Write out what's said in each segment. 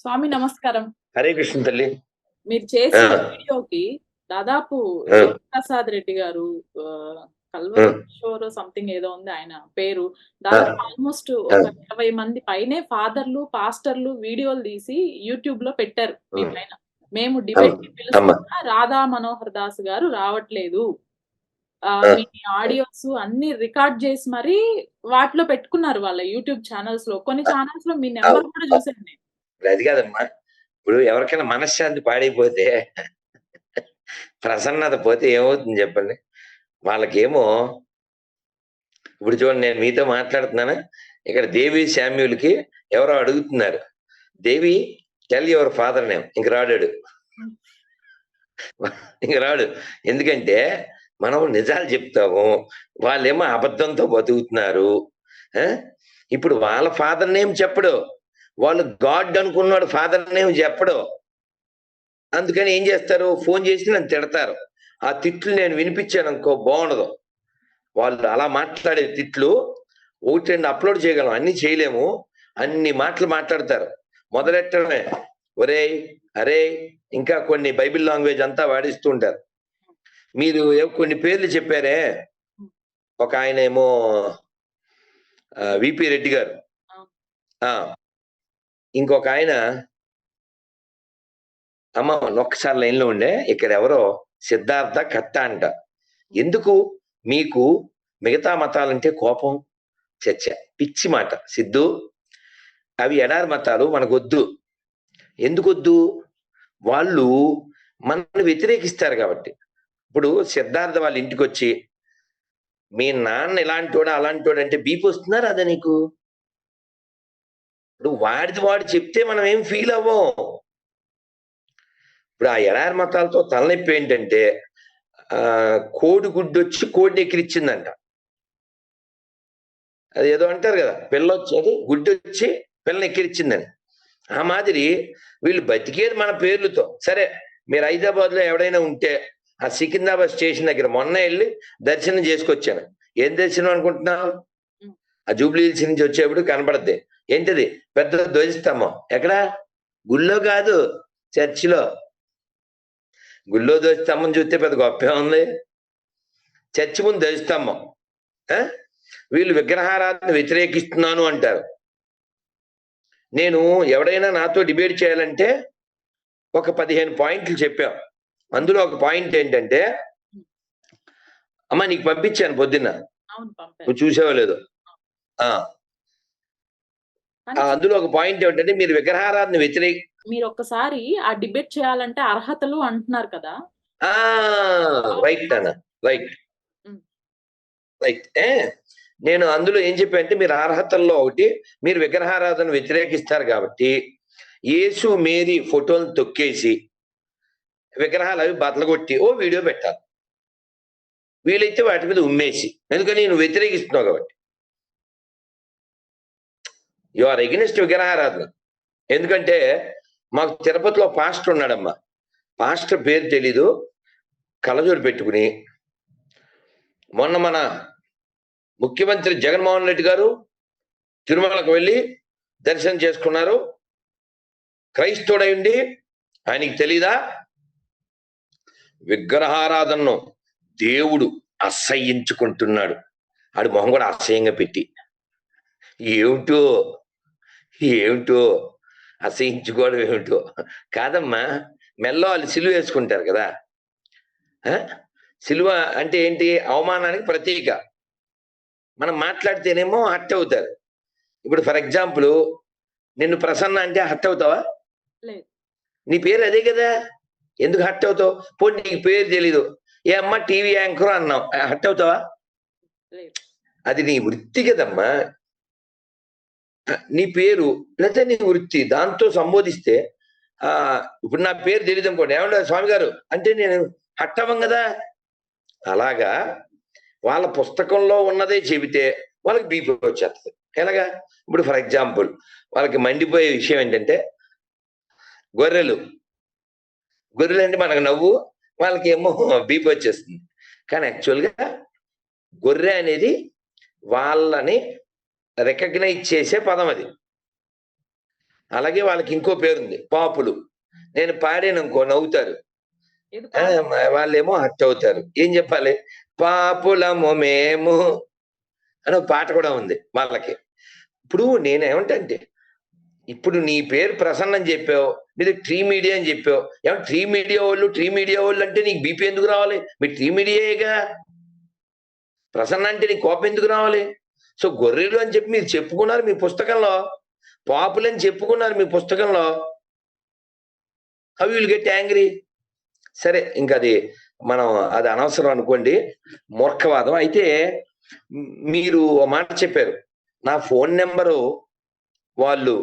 స్వామి నమస్కారం. హరే కృష్ణ తల్లి. మీరు ఆ, చేసిన వీడియోకి దాదాపు ఆ, శివప్రసాద్ రెడ్డి గారు ఆ, కల్వల్ కిషోర్ సంథింగ్ ఏదో ఉంది ఆయన పేరు. ఆ, దాదాపు ఆల్మోస్ట్ ఆ, ఒక 20 మంది పైనే ఫాదర్‌లు, పాస్టర్‌లు వీడియోలు తీసి యూట్యూబ్‌లో పెట్టారు మీ ఉమ్, పైన. మేము అమ్మ డిబేట్‌కి అమ్మ పిలుస్తున్నా రాధా మనోహర్ దాస్ గారు రావట్లేదు. ఆ, మీ ఆడియోస్ అన్నీ రికార్డ్ చేసి మరీ వాటిలో పెట్టుకున్నారు వాళ్ళ యూట్యూబ్ ఛానెల్స్‌లో. కొన్ని ఛానెల్స్‌లో మీ అవు, నంబర్ కూడా అవు. చూసాను నేను. ఇప్పుడు అది కాదమ్మా. ఇప్పుడు ఎవరికైనా మనశ్శాంతి పాడైపోతే ప్రసన్నత పోతే ఏమవుతుంది చెప్పండి. వాళ్ళకేమో ఇప్పుడు చూడండి, నేను మీతో మాట్లాడుతున్నాను. ఇక్కడ దేవి శామ్యుల్కి ఎవరో అడుగుతున్నారు, దేవి టెల్ యువర్ ఫాదర్ నేమ్. ఇంక రాడాడు, ఇంక రాడు. ఎందుకంటే మనం నిజాలు చెప్తాము, వాళ్ళేమో అబద్ధంతో బతుకుతున్నారు. ఆ? ఇప్పుడు వాళ్ళ ఫాదర్ నేమ్ చెప్పడు, వాళ్ళు గాడ్ అనుకున్నాడు ఫాదర్ నేమ్ చెప్పడు. అందుకని ఏం చేస్తారు, ఫోన్ చేసి నన్ను తిడతారు. ఆ తిట్లు నేను వినిపించాను అనుకో బాగుండదు. వాళ్ళు అలా మాట్లాడే తిట్లు ఒకటి రెండు అప్లోడ్ చేయగలం, అన్ని చేయలేము. అన్ని మాటలు మాట్లాడతారు. మొదలెట్టడమే ఒరేయ్, అరే, ఇంకా కొన్ని బైబిల్ లాంగ్వేజ్ అంతా వాడిస్తూ ఉంటారు. మీరు కొన్ని పేర్లు చెప్పారే, ఒక ఆయన ఏమో విపి రెడ్డి గారు, ఆ ఇంకొక ఆయన, అమ్మ ఒక్కసారి లైన్ లో ఉండే, ఇక్కడ ఎవరో సిద్ధార్థ కట్ట అంట. ఎందుకు మీకు మిగతా మతాలంటే కోపం? చర్చ పిచ్చి మాట సిద్ధు. అవి ఎడారి మతాలు, మనకొద్దు. ఎందుకొద్దు? వాళ్ళు మనల్ని వ్యతిరేకిస్తారు కాబట్టి. ఇప్పుడు సిద్ధార్థ వాళ్ళ ఇంటికి వచ్చి మీ నాన్న ఇలాంటోడు అలాంటోడు అంటే బీపీ వస్తున్నారు అదే నీకు? ఇప్పుడు వాడిది వాడు చెప్తే మనం ఏం ఫీల్ అవ్వం. ఇప్పుడు ఆ ఎడారి మతాలతో తలనొప్పి ఏంటంటే, కోడి గుడ్డు వచ్చి కోడిని ఎక్కిరిచ్చిందంట. అది ఏదో అంటారు కదా, పిల్ల వచ్చేది గుడ్డు వచ్చి పిల్లని ఎక్కిరిచ్చిందని. ఆ మాదిరి వీళ్ళు బతికేది మన పేర్లతో. సరే, మీరు హైదరాబాద్ లో ఎవడైనా ఉంటే ఆ సికింద్రాబాద్ స్టేషన్ దగ్గర మొన్న వెళ్ళి దర్శనం చేసుకొచ్చాను. ఏం దర్శనం అనుకుంటున్నావు? ఆ జూబ్లీ హిల్స్ నుంచి వచ్చేప్పుడు కనపడద్ది. ఏంటిది? పెద్ద ధ్వజస్తంభం. ఎక్కడ? గుళ్ళో కాదు, చర్చిలో. గుళ్ళో ధ్వజస్తంభం చూస్తే పెద్ద గొప్పే ఉంది. చర్చి ముందు ధ్వజస్తంభం. వీళ్ళు విగ్రహారాధన వ్యతిరేకిస్తున్నాను అంటారు. నేను ఎవడైనా నాతో డిబేట్ చేయాలంటే ఒక 15 పాయింట్లు చెప్పాం. అందులో ఒక పాయింట్ ఏంటంటే, అమ్మా నీకు పంపించాను పొద్దున్న, నువ్వు చూసావో లేదో. అందులో ఒక పాయింట్ ఏమిటంటే, మీరు విగ్రహారాధన మీరు ఒక్కసారి ఆ డిబేట్ చేయాలంటే అర్హతలు అంటున్నారు కదా. రైట్ అన్న, రైట్ రైట్. నేను అందులో ఏం చెప్పానంటే, మీరు అర్హతల్లో ఒకటి, మీరు విగ్రహారాధన వ్యతిరేకిస్తారు కాబట్టి యేసు మేరీ ఫోటోలు తొక్కేసి విగ్రహాలు అవి బతలగొట్టి ఓ వీడియో పెట్టాలి. వీలైతే వాటి మీద ఉమ్మేసి, ఎందుకని నువ్వు వ్యతిరేకిస్తున్నావు కాబట్టి. యు ఆర్ ఎగెనిస్ట్ విగ్రహారాధన. ఎందుకంటే మాకు తిరుపతిలో పాస్టర్ ఉన్నాడమ్మా. పాస్టర్ పేరు తెలీదు, కళ్ళజోడు పెట్టుకుని మొన్న మన ముఖ్యమంత్రి జగన్మోహన్ రెడ్డి గారు తిరుమలకు వెళ్ళి దర్శనం చేసుకున్నారు. క్రైస్తవుడై ఉండి ఆయనకి తెలీదా? విగ్రహారాధనను దేవుడు అసహ్యించుకుంటున్నాడు. ఆడి మొహం కూడా అసహ్యంగా పెట్టి, ఏమిటో ఏమిటో అసహించుకోవడం ఏమిటో కాదమ్మా. మెల్లో వాళ్ళు సిలువ వేసుకుంటారు కదా. సిలువ అంటే ఏంటి? అవమానానికి ప్రతీక. మనం మాట్లాడితేనేమో హర్ట్ అవుతారు. ఇప్పుడు ఫర్ ఎగ్జాంపుల్, నిన్ను ప్రసన్న అంటే హర్ట్ అవుతావా? నీ పేరు అదే కదా, ఎందుకు హర్ట్ అవుతావు? పోనీ నీకు పేరు తెలీదు, ఏ అమ్మ టీవీ యాంకర్ అన్నావు, హర్ట్ అవుతావా? అది నీ వృత్తి కదమ్మా. నీ పేరు లేదా నీ వృత్తి, దాంతో సంబోధిస్తే ఇప్పుడు నా పేరు తెలియదు అనుకోండి, ఏమంటే స్వామి గారు అంటే నేను హర్ట్ అవ్వం కదా. అలాగా వాళ్ళ పుస్తకంలో ఉన్నదే చెబితే వాళ్ళకి బీపీ వచ్చేస్తుంది. ఎలాగా? ఇప్పుడు ఫర్ ఎగ్జాంపుల్, వాళ్ళకి మండిపోయే విషయం ఏంటంటే, గొర్రెలు అంటే మనకు నవ్వు, వాళ్ళకి ఏమో బీపీ వచ్చేస్తుంది. కానీ యాక్చువల్గా గొర్రె అనేది వాళ్ళని రికగ్నైజ్ చేసే పదం. అది అలాగే వాళ్ళకి ఇంకో పేరుంది పాపులు. నేను పాడాను అనుకో నవ్వుతారు. ఏది ఆ! వాళ్ళేమో హర్ట్ అవుతారు. ఏం చెప్పాలి? పాపులము మేము అని ఒక పాట కూడా ఉంది వాళ్ళకి. ఇప్పుడు నేనేమంటంటే, ఇప్పుడు నీ పేరు ప్రసన్న అని చెప్పావు. నీది ట్రీ మీడియా అని చెప్పావు. ఏమంటే ట్రీ మీడియా వోళ్ళు అంటే నీకు బీపీ ఎందుకు రావాలి? మీరు ట్రీ మీడియాయేగా. ప్రసన్న అంటే నీకు కోపం ఎందుకు రావాలి? సో, గొర్రెలు అని చెప్పి మీరు చెప్పుకున్నారు మీ పుస్తకంలో. పాపులని చెప్పుకున్నారు మీ పుస్తకంలో. How you will get angry? సరే ఇంకది మనం అది అనవసరం అనుకోండి. మూర్ఖవాదం. అయితే మీరు ఓ మాట చెప్పారు. నా ఫోను నంబరు వాళ్ళు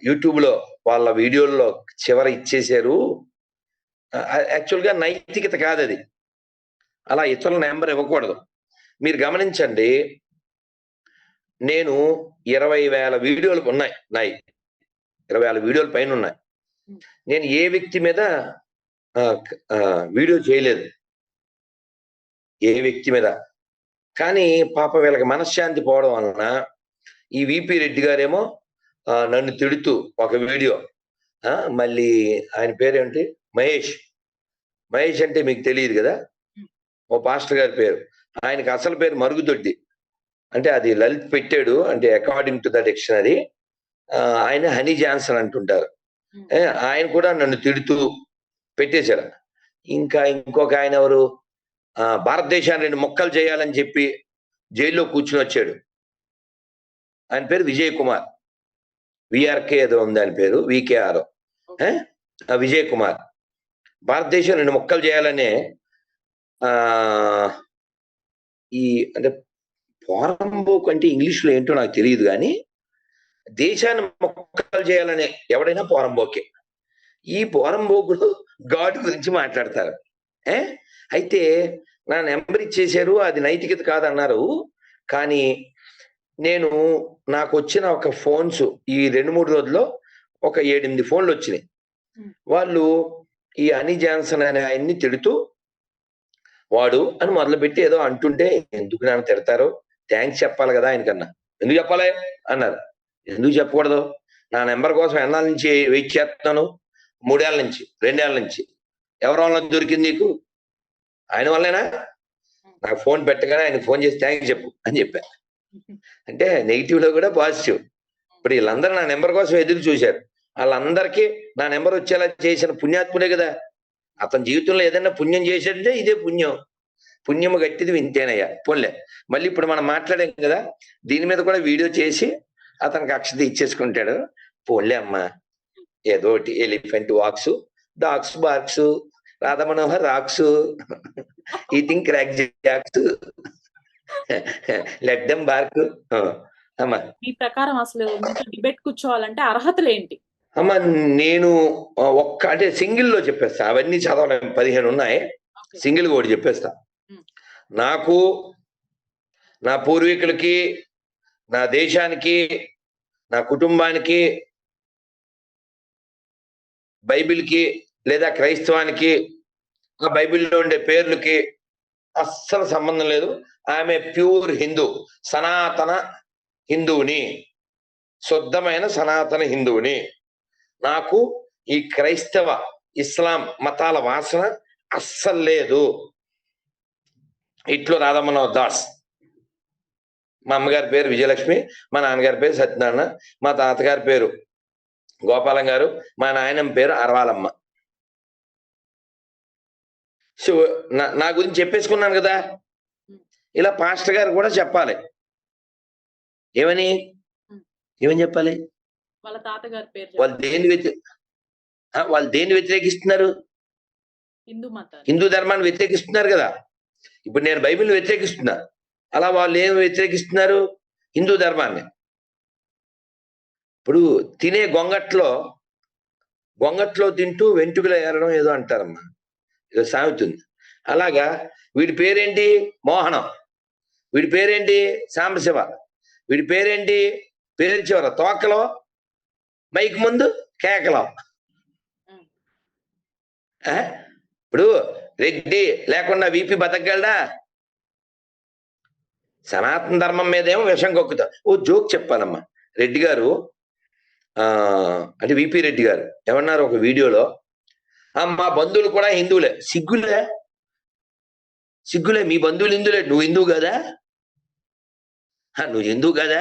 యూట్యూబ్‌లో వాళ్ళ వీడియోల్లో చివర ఇచ్చేశారు. యాక్చువల్‌గా నైతికత కాదది. అలా ఇతరుల నంబర్ ఇవ్వకూడదు. మీరు గమనించండి. నేను 20,000 వీడియోలు ఉన్నాయి నాయి. 20,000 వీడియోల పైనున్నాయి. నేను ఏ వ్యక్తి మీద వీడియో చేయలేదు. ఏ వ్యక్తి మీద. కానీ పాపం వీళ్ళకి మనశ్శాంతి పోవడం వలన ఈ వీపీ రెడ్డి గారేమో నన్ను తిడుతూ ఒక వీడియో మళ్ళీ ఆయన పేరేంటి? మహేష్. మహేష్ అంటే మీకు తెలియదు కదా! ఓ పాస్టర్ గారి పేరు. ఆయనకి అసలు పేరు మరుగుదొడ్డి. అంటే అది లలిత్ పెట్టాడు. అంటే అకార్డింగ్ టు ద డిక్షనరీ. ఆయన హనీ జాన్సన్ అంటుంటారు. ఆయన కూడా నన్ను తిడుతూ పెట్టేశారు. ఇంకా ఇంకొక ఆయన ఎవరు? భారతదేశాన్ని 2 ముక్కలు చేయాలని చెప్పి జైల్లో కూర్చొనొచ్చాడు. ఆయన పేరు విజయ్ కుమార్. వీఆర్‌కే ఏదో ఉంది ఆయన పేరు. వీకేఆర్. విజయ్ కుమార్. భారతదేశం 2 ముక్కలు చేయాలనే ఈ అంటే పోరంబోకు అంటే ఇంగ్లీష్‌లో ఏంటో నాకు తెలీదు గానీ, దేశాన్ని ముక్కలు చేయాలనే ఎవడైనా పోరంబోకే. ఈ పోరంబోకులు గాడ్ గురించి మాట్లాడతారు. అయితే నా నంబర్ ఇచ్చేశారు. అది నైతికత కాదన్నారు. కానీ నాకొచ్చిన ఒక ఫోన్స్ ఈ 2, 3 రోజుల్లో ఒక 7, 8 ఫోన్‌లొచ్చినాయి. వాళ్ళు ఈ హనీ జాన్సన్ అనే ఆయన్ని తిడుతూ, వాడు అని మొదలుపెట్టి ఏదో అంటుంటే, ఎందుకు నన్ను తిడతారు? థాంక్స్ చెప్పాలి గదా! ఆయనకన్నా. ఎందుకు చెప్పాలి? అన్నారు. ఎందుకు చెప్పకూడదు? నా నంబర్ కోసం ఎన్నాళ్ళ నుంచి వెయిట్ చేస్తున్నాను? 3 ఏళ్ల నుంచి, 2 ఏళ్ల నుంచి. ఎవరి వల్ల దొరికింది నీకు? ఆయన వల్లేనా? నాకు ఫోన్ పెట్టగానే ఆయనకి ఫోన్ చేసి థాంక్స్ చెప్పు అని చెప్పా. అంటే నెగెటివ్‌లో కూడా పాజిటివ్. ఇప్పుడు వీళ్ళందరూ నా నంబర్ కోసం ఎదురు చూశారు. ఆళ్ళందరికీ నా నంబర్ వచ్చేలా చేసిన పుణ్యాత్ముడే గదా! అతని జీవితంలో ఏదైనా పుణ్యం చేశాడంటే ఇదే పుణ్యం. పుణ్యము గట్టిది వింతేనయ్యా. పోన్లే. మళ్ళీ ఇప్పుడు మనం మాట్లాడాం కదా! దీని మీద కూడా వీడియో చేసి అతనికి అక్షత ఇచ్చేసుకుంటాడు. పోన్లే అమ్మా. ఏదోటి elephant walks, dogs barks, Radhamanohar rocks, eating crack jacks, let them bark. అమ్మా. మీ ప్రకారం అసలు మీతో డిబేట్ కూర్చోవాలంటే అర్హతలేంటి? అమ్మా నేను అంటే సింగిల్‌లో చెప్పేస్తా. అవన్నీ చదవలేను. 15 ఉన్నాయి. సింగిల్‌గా ఒకటి చెప్పేస్తా. నాకు, నా పూర్వీకులకి, నా దేశానికి, నా కుటుంబానికి, బైబిల్‌కి లేదా క్రైస్తవానికి, ఆ బైబిల్‌లో ఉండే పేర్లకి అస్సలు సంబంధం లేదు. ఆమె ప్యూర్ హిందూ. సనాతన హిందువుని. శుద్ధమైన సనాతన హిందువుని. నాకు ఈ క్రైస్తవ, ఇస్లాం మతాల వాసన అస్సలు లేదు. ఇట్లు రాధామనోహర్ దాస్. మా అమ్మగారి పేరు విజయలక్ష్మి. మా నాన్నగారి పేరు సత్యనారాయణ. మా తాతగారి పేరు గోపాలం గారు. మా నాయనమ్మ పేరు అరవాలమ్మ. సో, నా గురించి చెప్పేసుకున్నాను కదా! ఇలా పాస్టర్ గారు కూడా చెప్పాలి. ఏమని? ఏమని చెప్పాలి? వాళ్ళ తాతగారి పేరు వాళ్ళు దేన్ని వ్యతిరేకిస్తున్నారు? హిందూ మతాన్ని. హిందూ ధర్మాన్ని వ్యతిరేకిస్తున్నారు కదా! ఇప్పుడు నేను బైబిల్‌ని వ్యతిరేకిస్తున్నా. అలా వాళ్ళు ఏమి వ్యతిరేకిస్తున్నారు? హిందూ ధర్మాన్ని. ఇప్పుడు తినే గొంగట్లో తింటూ వెంట్రుకలు ఏరడం ఏదో అంటారమ్మా. ఏదో సామెత ఉంది. అలాగా వీడి పేరేంటి? మోహనం. వీడి పేరేంటి? సాంబశివ. వీడి పేరేంటి? పేరు చివర తోకలో, మైక్ ముందు కేకలో. ఇప్పుడు రెడ్డి లేకుండా వీపీ బతకగలడా? సనాతన ధర్మం మీదేమో విషం కక్కుతా. ఓ జోక్ చెప్పాలమ్మా. రెడ్డి గారు అంటే విపి రెడ్డి గారు ఏమన్నారు ఒక వీడియోలో, మా బంధువులు కూడా హిందువులే. సిగ్గులే, మీ బంధువులు హిందువులే, నువ్వు హిందువు కదా? నువ్వు హిందువు కదా?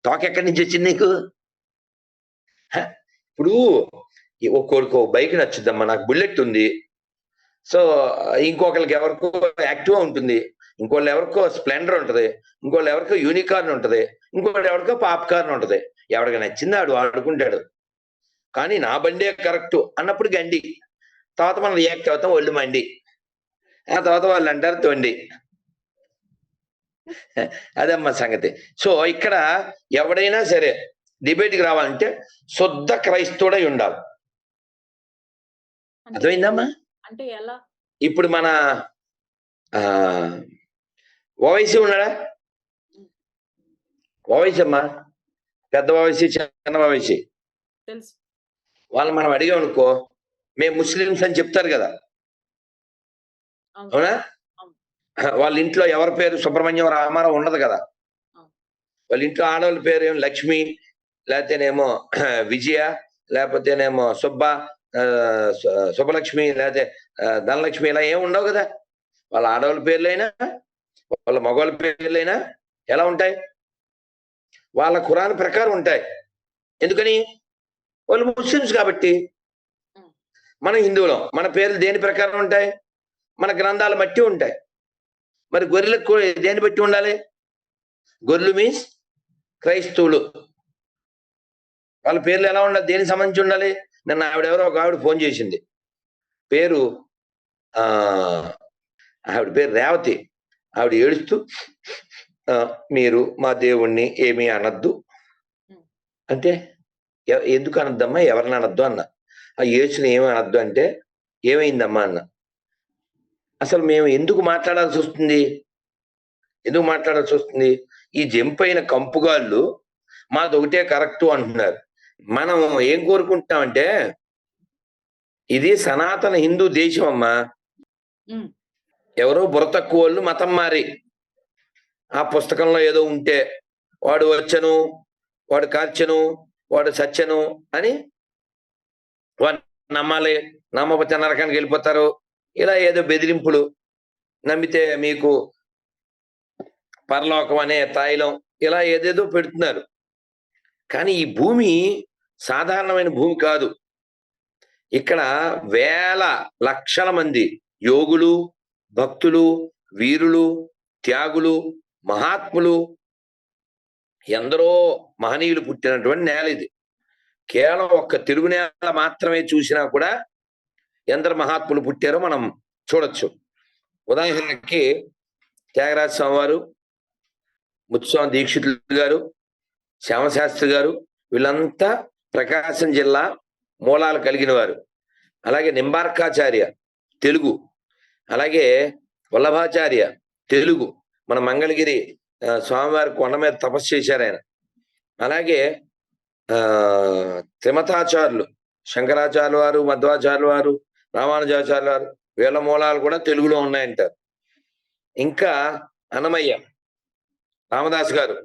తోక ఎక్కడి నుంచి వచ్చింది నీకు? ఇప్పుడు ఒక్కొక్కరికి బైక్ నచ్చుద్దమ్మా, నాకు బుల్లెట్ ఉంది. సో ఇంకొకరికి ఎవరికో యాక్టివా ఉంటుంది, ఇంకోళ్ళు ఎవరికో స్ప్లెండర్ ఉంటది, ఇంకోళ్ళు ఎవరికో యూనికార్న్ ఉంటది, ఇంకోటి ఎవరికో పాప్కార్న్ ఉంటది. ఎవరికి నచ్చింది ఆడు ఆడుకుంటాడు. కానీ నా బండే కరెక్ట్ అన్నప్పుడు గండి, తర్వాత మనం రియాక్ట్ అవుతాం ఒళ్ళు మండి, ఆ తర్వాత వాళ్ళు అంటారు తొండి. అదమ్మా సంగతి. సో ఇక్కడ ఎవడైనా సరే డిబేట్కి రావాలంటే శుద్ధ క్రైస్తవుడై ఉండాలి. అర్థమైందమ్మా? అంటే ఎలా? ఇప్పుడు మన ఓవైసీ ఉన్నాడా? ఓవైసీ అమ్మా, పెద్ద ఓవైసీ, చిన్న ఓవైసీ. తెలుసు. వాళ్ళు మనం అడిగాం అనుకో, మేము ముస్లిమ్స్ అని చెప్తారు కదా, అవునా? వాళ్ళ ఇంట్లో ఎవరి పేరు సుబ్రహ్మణ్యం రామారావు ఉండదు కదా. వాళ్ళ ఇంట్లో ఆడవాళ్ళ పేరు ఏమో లక్ష్మి, లేకపోతేనేమో విజయ, లేకపోతేనేమో శుభలక్ష్మి, లేకపోతే ధనలక్ష్మి, ఇలా ఏమి ఉండవు కదా. వాళ్ళ ఆడవాళ్ళ పేర్లైనా వాళ్ళ మగవాళ్ళ పేర్లైనా ఎలా ఉంటాయి? వాళ్ళ ఖురాన్ ప్రకారం ఉంటాయి. ఎందుకని? వాళ్ళు ముస్లిమ్స్ కాబట్టి. మనం హిందువులం, మన పేర్లు దేని ప్రకారం ఉంటాయి? మన గ్రంథాల బట్టి ఉంటాయి. మరి గొర్రెలకు దేని బట్టి ఉండాలి? గొర్రెలు మీన్స్ క్రైస్తవులు, వాళ్ళ పేర్లు ఎలా ఉండాలి, దేనికి సంబంధించి ఉండాలి? నిన్న ఆవిడెవరో ఒక ఆవిడ ఫోన్ చేసింది, పేరు ఆవిడ పేరు రేవతి. ఆవిడ ఏడుస్తూ, మీరు మా దేవుణ్ణి ఏమీ అనద్దు అంటే, ఎందుకు అనద్దమ్మా, ఎవరిని అనద్దు అన్న. ఆ యేసుని ఏమి అనద్దు అంటే, ఏమైందమ్మా అన్న. అసలు మేము ఎందుకు మాట్లాడాల్సి వస్తుంది? ఈ జంపైన కంపుగాళ్ళు మాది ఒకటే కరెక్ట్ అంటున్నారు. మనం ఏం కోరుకుంటామంటే, ఇది సనాతన హిందూ దేశం అమ్మా. ఎవరో బుర్ర తక్కువ వాళ్ళు మతం మారి ఆ పుస్తకంలో ఏదో ఉంటే వాడు వచ్చను, వాడు కార్చను, వాడు సత్యను అని వాడు నమ్మాలి, నమ్మకపోతే నరకానికి వెళ్ళిపోతారు, ఇలా ఏదో బెదిరింపులు, నమ్మితే మీకు పరలోకం అనే తాయిలం, ఇలా ఏదేదో పెడుతున్నారు. కానీ ఈ భూమి సాధారణమైన భూమి కాదు. ఇక్కడ వేల లక్షల మంది యోగులు, భక్తులు, వీరులు, త్యాగులు, మహాత్ములు, ఎందరో మహనీయులు పుట్టినటువంటి నేల ఇది. కేవలం ఒక్క తిరుగు నేల మాత్రమే చూసినా కూడా ఎందరు మహాత్ములు పుట్టారో మనం చూడొచ్చు. ఉదాహరణకి త్యాగరాజ స్వామి వారు, ముత్తుస్వామి దీక్షితులు గారు, శ్యామశాస్త్రి గారు, వీళ్ళంతా ప్రకాశం జిల్లా మూలాలు కలిగిన వారు. అలాగే నింబార్కాచార్య తెలుగు, అలాగే వల్లభాచార్య తెలుగు, మన మంగళగిరి స్వామివారి కొండ మీద తపస్సు చేశారు ఆయన. అలాగే త్రిమతాచార్యులు, శంకరాచార్యుల వారు, మధ్వాచార్యుల వారు, రామానుజాచార్యుల వారు, వీళ్ళ మూలాలు కూడా తెలుగులో ఉన్నాయంటారు. ఇంకా అన్నమయ్య, రామదాస్ గారు,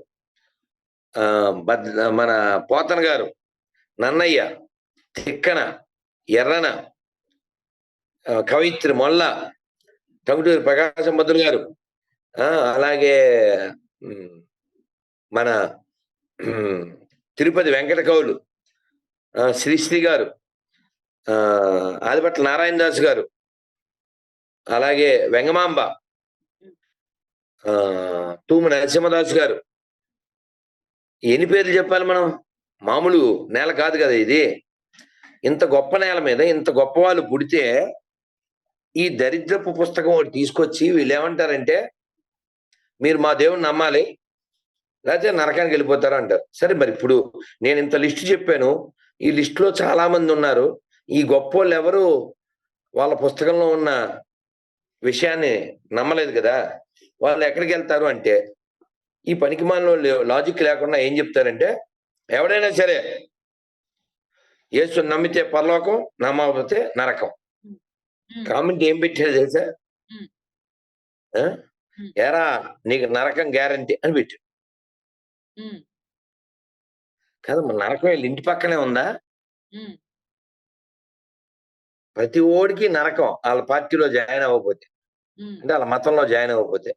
మన పోతన గారు, నన్నయ్య, తిక్కన, ఎర్రన, కవిత్రి మొల్ల, టంగుటూరి ప్రకాశం పంతులు గారు, అలాగే మన తిరుపతి వెంకట కవులు, శ్రీశ్రీ గారు, ఆదిపట్ల నారాయణ దాస్ గారు, అలాగే వెంగమాంబ, తూము నరసింహదాస్ గారు. ఎన్ని పేర్లు చెప్పాలి మనం? మామూలు నేల కాదు కదా ఇది. ఇంత గొప్ప నేల మీద ఇంత గొప్ప వాళ్ళు పుడితే ఈ దరిద్రపు పుస్తకం ఒకటి తీసుకొచ్చి వీళ్ళు ఏమంటారంటే, మీరు మా దేవుని నమ్మాలి, లేకపోతే నరకానికి వెళ్ళిపోతారు అంటారు. సరే, మరి ఇప్పుడు నేను ఇంత లిస్టు చెప్పాను, ఈ లిస్టులో చాలా మంది ఉన్నారు. ఈ గొప్ప వాళ్ళు ఎవరు వాళ్ళ పుస్తకంలో ఉన్న విషయాన్ని నమ్మలేదు కదా, వాళ్ళు ఎక్కడికి వెళ్తారు అంటే, ఈ పనికిమాలిన లాజిక్ లేకుండా ఏం చెప్తారంటే, ఎవడైనా సరే యేసుని నమ్మితే పరలోకం, నమ్మకపోతే నరకం. కామెంట్ ఏం పెట్టాడు తెలుసా? ఎరా నీకు నరకం గ్యారంటీ అని పెట్టాడు. కాదమ్మా, నరకం వీళ్ళ ఇంటి పక్కనే ఉందా? హ్మ్. ప్రతి ఓడికి నరకం వాళ్ళ పార్టీలో జాయిన్ అవ్వకపోతే, హ్మ్. అంటే వాళ్ళ మతంలో జాయిన్ అవ్వకపోతే.